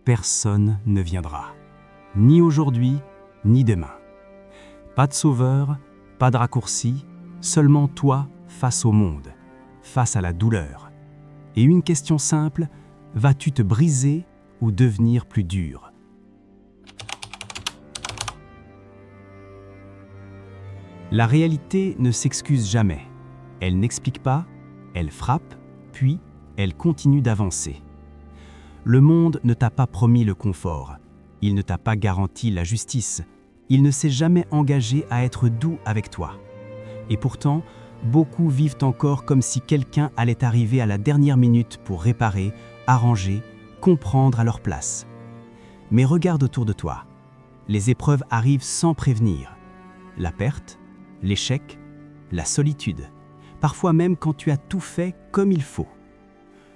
personne ne viendra. Ni aujourd'hui, ni demain. Pas de sauveur, pas de raccourci, seulement toi face au monde, face à la douleur. Et une question simple, vas-tu te briser ou devenir plus dur? La réalité ne s'excuse jamais. Elle n'explique pas, elle frappe, puis elle continue d'avancer. Le monde ne t'a pas promis le confort, il ne t'a pas garanti la justice, il ne s'est jamais engagé à être doux avec toi. Et pourtant, beaucoup vivent encore comme si quelqu'un allait arriver à la dernière minute pour réparer, arranger, comprendre à leur place. Mais regarde autour de toi. Les épreuves arrivent sans prévenir. La perte, l'échec, la solitude, parfois même quand tu as tout fait comme il faut.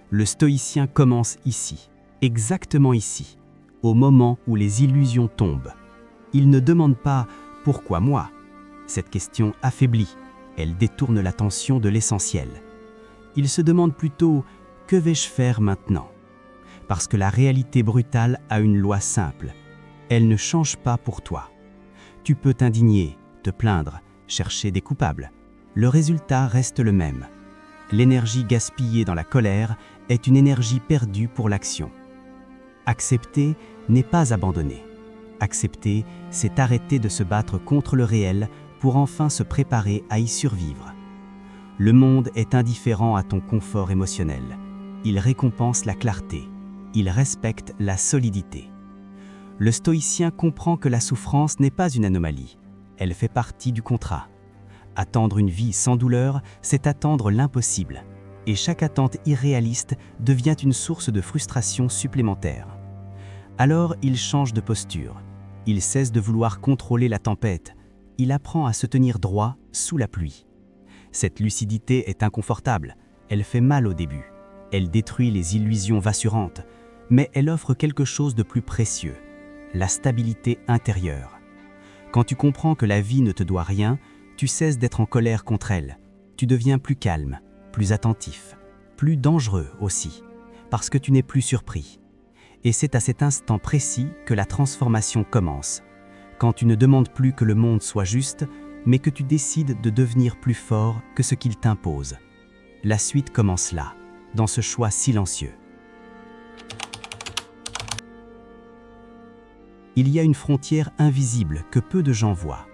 Le stoïcien commence ici, exactement ici, au moment où les illusions tombent. Il ne demande pas « pourquoi moi ?» Cette question affaiblit, elle détourne l'attention de l'essentiel. Il se demande plutôt « que vais-je faire maintenant ?» Parce que la réalité brutale a une loi simple. Elle ne change pas pour toi. Tu peux t'indigner, te plaindre, chercher des coupables. Le résultat reste le même. L'énergie gaspillée dans la colère est une énergie perdue pour l'action. Accepter n'est pas abandonner. Accepter, c'est arrêter de se battre contre le réel pour enfin se préparer à y survivre. Le monde est indifférent à ton confort émotionnel. Il récompense la clarté. Il respecte la solidité. Le stoïcien comprend que la souffrance n'est pas une anomalie. Elle fait partie du contrat. Attendre une vie sans douleur, c'est attendre l'impossible. Et chaque attente irréaliste devient une source de frustration supplémentaire. Alors il change de posture. Il cesse de vouloir contrôler la tempête. Il apprend à se tenir droit sous la pluie. Cette lucidité est inconfortable. Elle fait mal au début. Elle détruit les illusions rassurantes. Mais elle offre quelque chose de plus précieux, la stabilité intérieure. Quand tu comprends que la vie ne te doit rien, tu cesses d'être en colère contre elle. Tu deviens plus calme, plus attentif, plus dangereux aussi, parce que tu n'es plus surpris. Et c'est à cet instant précis que la transformation commence, quand tu ne demandes plus que le monde soit juste, mais que tu décides de devenir plus fort que ce qu'il t'impose. La suite commence là, dans ce choix silencieux. Il y a une frontière invisible que peu de gens voient,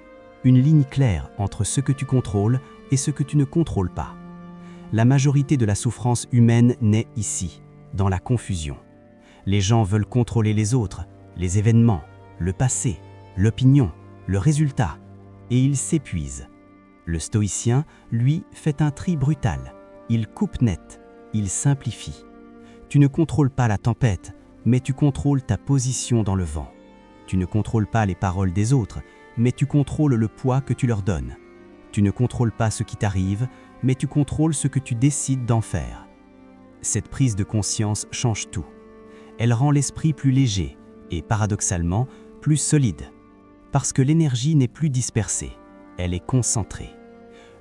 une ligne claire entre ce que tu contrôles et ce que tu ne contrôles pas. La majorité de la souffrance humaine naît ici, dans la confusion. Les gens veulent contrôler les autres, les événements, le passé, l'opinion, le résultat, et ils s'épuisent. Le stoïcien, lui, fait un tri brutal. Il coupe net, il simplifie. Tu ne contrôles pas la tempête, mais tu contrôles ta position dans le vent. Tu ne contrôles pas les paroles des autres, mais tu contrôles le poids que tu leur donnes. Tu ne contrôles pas ce qui t'arrive, mais tu contrôles ce que tu décides d'en faire. Cette prise de conscience change tout. Elle rend l'esprit plus léger et, paradoxalement, plus solide. Parce que l'énergie n'est plus dispersée, elle est concentrée.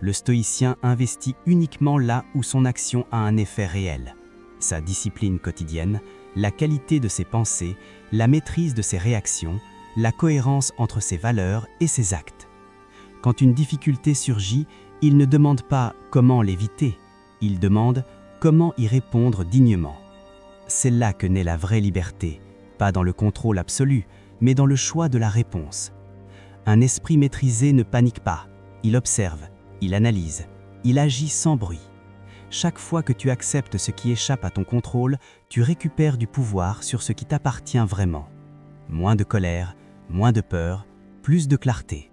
Le stoïcien investit uniquement là où son action a un effet réel. Sa discipline quotidienne, la qualité de ses pensées, la maîtrise de ses réactions, la cohérence entre ses valeurs et ses actes. Quand une difficulté surgit, il ne demande pas comment l'éviter, il demande comment y répondre dignement. C'est là que naît la vraie liberté, pas dans le contrôle absolu, mais dans le choix de la réponse. Un esprit maîtrisé ne panique pas, il observe, il analyse, il agit sans bruit. Chaque fois que tu acceptes ce qui échappe à ton contrôle, tu récupères du pouvoir sur ce qui t'appartient vraiment. Moins de colère, moins de peur, plus de clarté.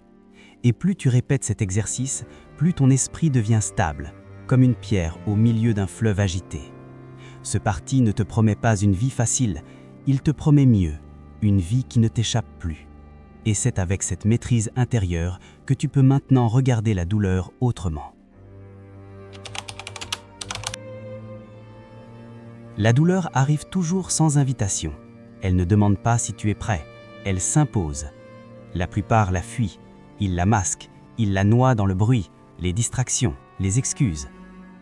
Et plus tu répètes cet exercice, plus ton esprit devient stable, comme une pierre au milieu d'un fleuve agité. Ce parti ne te promet pas une vie facile, il te promet mieux, une vie qui ne t'échappe plus. Et c'est avec cette maîtrise intérieure que tu peux maintenant regarder la douleur autrement. La douleur arrive toujours sans invitation. Elle ne demande pas si tu es prêt, elle s'impose. La plupart la fuient, ils la masquent, ils la noient dans le bruit, les distractions, les excuses.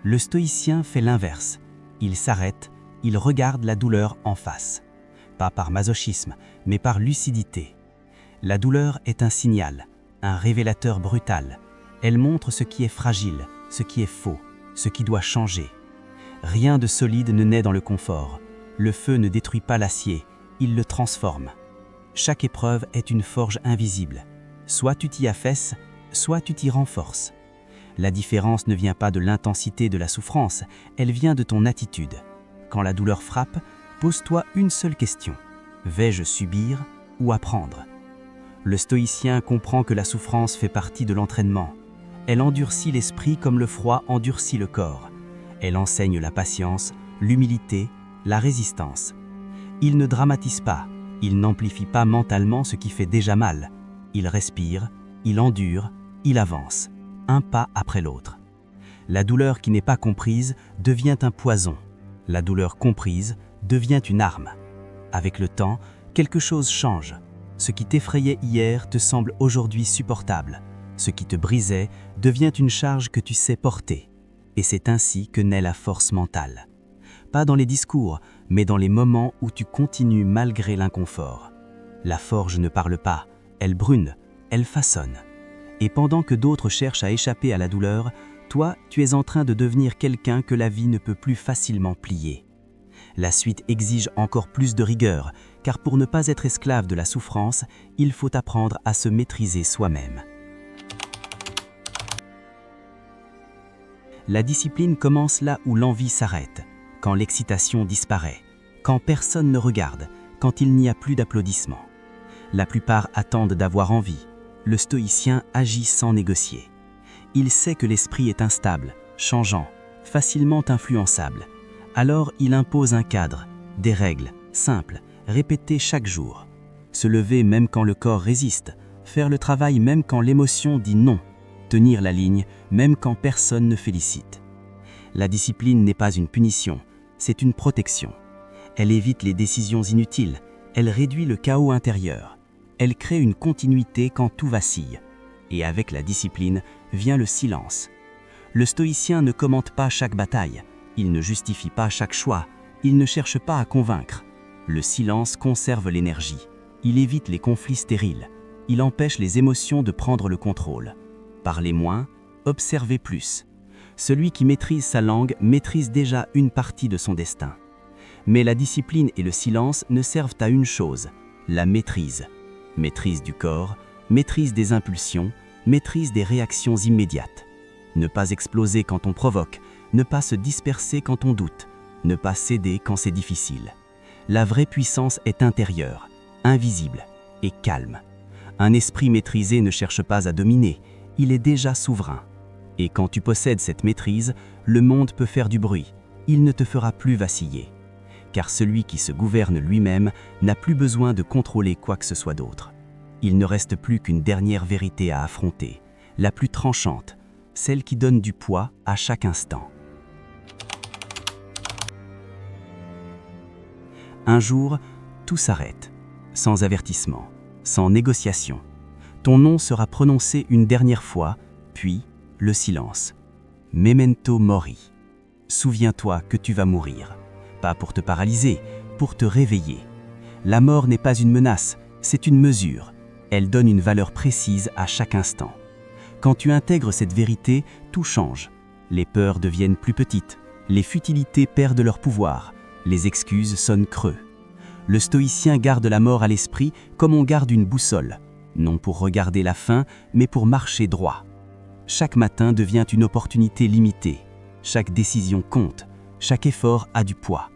Le stoïcien fait l'inverse. Il s'arrête, il regarde la douleur en face. pas par masochisme, mais par lucidité. La douleur est un signal, un révélateur brutal. Elle montre ce qui est fragile, ce qui est faux, ce qui doit changer. Rien de solide ne naît dans le confort. Le feu ne détruit pas l'acier, il le transforme. Chaque épreuve est une forge invisible. Soit tu t'y affaisses, soit tu t'y renforces. La différence ne vient pas de l'intensité de la souffrance, elle vient de ton attitude. Quand la douleur frappe, pose-toi une seule question. Vais-je subir ou apprendre? Le stoïcien comprend que la souffrance fait partie de l'entraînement. Elle endurcit l'esprit comme le froid endurcit le corps. Elle enseigne la patience, l'humilité, la résistance. Il ne dramatise pas, il n'amplifie pas mentalement ce qui fait déjà mal. Il respire, il endure, il avance, un pas après l'autre. La douleur qui n'est pas comprise devient un poison. La douleur comprise devient une arme. Avec le temps, quelque chose change. Ce qui t'effrayait hier te semble aujourd'hui supportable. Ce qui te brisait devient une charge que tu sais porter. Et c'est ainsi que naît la force mentale. Pas dans les discours, mais dans les moments où tu continues malgré l'inconfort. La forge ne parle pas, elle brûle, elle façonne. Et pendant que d'autres cherchent à échapper à la douleur, toi, tu es en train de devenir quelqu'un que la vie ne peut plus facilement plier. La suite exige encore plus de rigueur, car pour ne pas être esclave de la souffrance, il faut apprendre à se maîtriser soi-même. La discipline commence là où l'envie s'arrête, quand l'excitation disparaît, quand personne ne regarde, quand il n'y a plus d'applaudissements. La plupart attendent d'avoir envie. Le stoïcien agit sans négocier. Il sait que l'esprit est instable, changeant, facilement influençable. Alors il impose un cadre, des règles, simples, répétées chaque jour. Se lever même quand le corps résiste, faire le travail même quand l'émotion dit non, tenir la ligne même quand personne ne félicite. La discipline n'est pas une punition, c'est une protection. Elle évite les décisions inutiles, elle réduit le chaos intérieur. Elle crée une continuité quand tout vacille. Et avec la discipline vient le silence. Le stoïcien ne commente pas chaque bataille, il ne justifie pas chaque choix, il ne cherche pas à convaincre. Le silence conserve l'énergie, il évite les conflits stériles, il empêche les émotions de prendre le contrôle. Parlez moins, observez plus. Celui qui maîtrise sa langue maîtrise déjà une partie de son destin. Mais la discipline et le silence ne servent à une chose, la maîtrise. Maîtrise du corps, maîtrise des impulsions, maîtrise des réactions immédiates. Ne pas exploser quand on provoque, ne pas se disperser quand on doute, ne pas céder quand c'est difficile. La vraie puissance est intérieure, invisible et calme. Un esprit maîtrisé ne cherche pas à dominer, il est déjà souverain. Et quand tu possèdes cette maîtrise, le monde peut faire du bruit, il ne te fera plus vaciller. Car celui qui se gouverne lui-même n'a plus besoin de contrôler quoi que ce soit d'autre. Il ne reste plus qu'une dernière vérité à affronter, la plus tranchante, celle qui donne du poids à chaque instant. Un jour, tout s'arrête, sans avertissement, sans négociation. Ton nom sera prononcé une dernière fois, puis le silence. Memento mori. Souviens-toi que tu vas mourir. Pas pour te paralyser, pour te réveiller. La mort n'est pas une menace, c'est une mesure. Elle donne une valeur précise à chaque instant. Quand tu intègres cette vérité, tout change. Les peurs deviennent plus petites, les futilités perdent leur pouvoir, les excuses sonnent creux. Le stoïcien garde la mort à l'esprit comme on garde une boussole, non pour regarder la fin, mais pour marcher droit. Chaque matin devient une opportunité limitée. Chaque décision compte, chaque effort a du poids.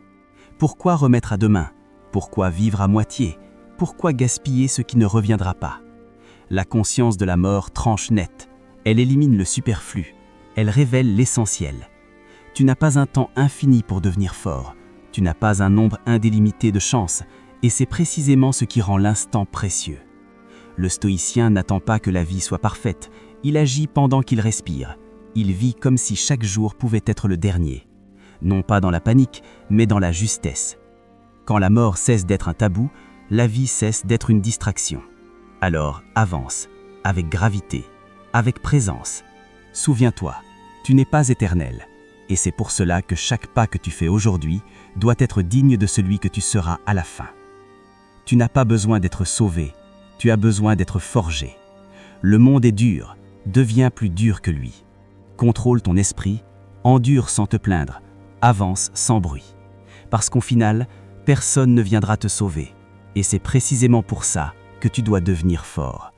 Pourquoi remettre à demain? Pourquoi vivre à moitié? Pourquoi gaspiller ce qui ne reviendra pas? La conscience de la mort tranche net. Elle élimine le superflu. Elle révèle l'essentiel. Tu n'as pas un temps infini pour devenir fort. Tu n'as pas un nombre indélimité de chances. Et c'est précisément ce qui rend l'instant précieux. Le stoïcien n'attend pas que la vie soit parfaite. Il agit pendant qu'il respire. Il vit comme si chaque jour pouvait être le dernier. Non pas dans la panique, mais dans la justesse. Quand la mort cesse d'être un tabou, la vie cesse d'être une distraction. Alors avance, avec gravité, avec présence. Souviens-toi, tu n'es pas éternel. Et c'est pour cela que chaque pas que tu fais aujourd'hui doit être digne de celui que tu seras à la fin. Tu n'as pas besoin d'être sauvé, tu as besoin d'être forgé. Le monde est dur, deviens plus dur que lui. Contrôle ton esprit, endure sans te plaindre, avance sans bruit. Parce qu'au final, personne ne viendra te sauver. Et c'est précisément pour ça que tu dois devenir fort.